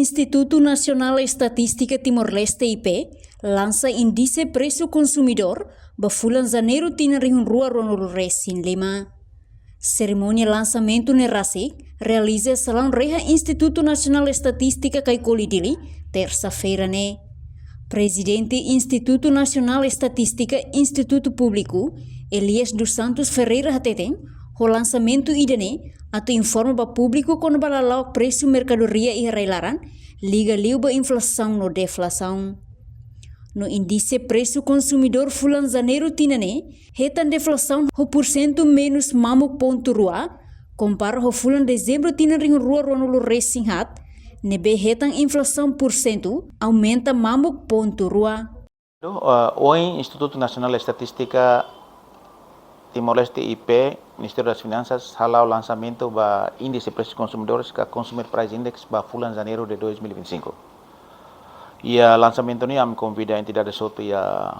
Instituto Nacional Estatística Timor-Leste IP lança índice preço consumidor ba Fulan Janeiru tina rihun rua ronulu resin 5. Cerimônia lançamento nerasi realiza Salão Reha Instituto Nacional Estatística Kaikolidili terça-feira ne. Presidente Instituto Nacional Estatística Instituto Público Elias dos Santos Ferreira Hetan o lançamento idane atau informa ba público quando balalau preço mercadoria e reilaran liga liu ba inflação no deflasaun. No índice preço consumidor Fulan Janeiru tinane Hetan deflasaun ho Pursentu menos mamuk ponto rua compara ho Fulan dezembro tina ring rua ronulu racing hat nebe Hetan inflação Pursentu aumenta mamuk ponto rua. Hoje Instituto Nacional Estatística Timor-Leste IP, Ministério das Finanças, halau lançamento do índice de preços consumidores, que é Consumer Price Index, para Fulan Janeiru de 2025. E o lançamento ini kami convida a entidade soto e a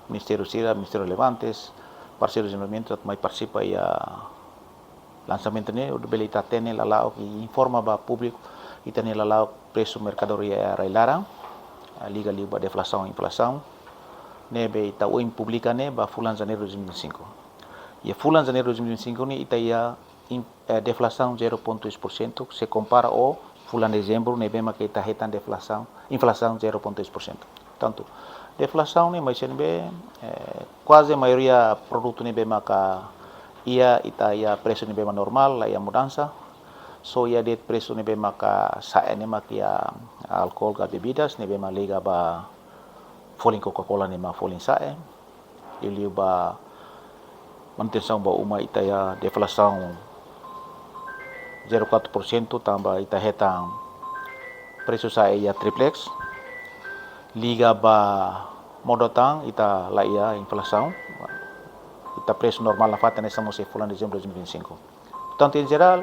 Ministério Sira, Ministério Relevantes, parceiros de desenvolvimento, que participa e lançamento ini, o beli tatene lalau que informa para público e tene lalau preço mercadoria railaran, liga liba deflação e inflação, nebe ita uim publica ne ba Fulan Janeiru 2025. E Fulan Janeiru 2025 ni ita ia deflação 0,2%, se compara ao Fulan dezembro ne bema que ita Hetan deflação, inflação 0,2%. Tanto deflação ni mais be quase a maioria produto ni bema ka ia ita ia preço ni bema normal, la ia mudança. So ia det preço ni bema ka sae ni makia alcohol ka bebidas ni bema liga ba folin Coca-Cola ni ma folin sae. Ili ba manutenção ba uma itaya deflação 0,4% tambah ita Hetan preço sai ia triplex liga ba modotang ita la ia inflação ita preço normal na fata nessa moça Fulan dezembro 2025. Portanto em geral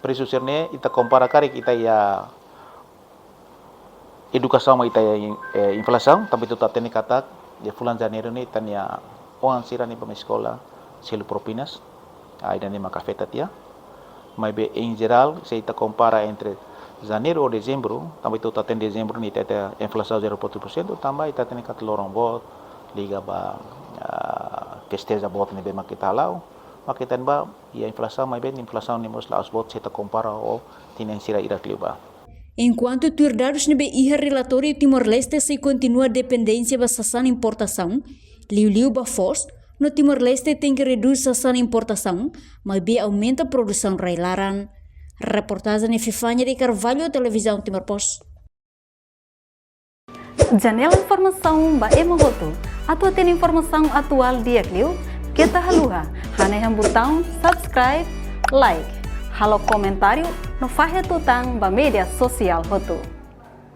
preço serne ita compara kari ita ia educação ma ita ia inflação também tu tatene kata de Fulan Janeiru ni tania orang sira ni pema escola selo propinas ainda nem macafeta tia mas em geral se ita compara entre janeiro ou dezembro também tu tá tem dezembro ni teta inflação 0,4% também ita tem kat lorong bot liga ba festeja bot ni be makita halau makitan ba ia inflação mas bem inflação ni mos laos bot se ita compara o tinen sira ira kliba. Enquanto tur dados nebe iha relatório Timor-Leste se continua dependência ba sasan importação liu ba fos no Timor-Leste tem que reduzir a importação, mas bem aumenta a produção railaran. Reportagem de Fifanya de Carvalho, Televisão Timor-Post. Janela informação ba emohoto. Atua tem informação atual dia kliu. Kita haluha. Haneham botão subscribe, like. Halo comentário no faixa tutang ba media sosial hotu.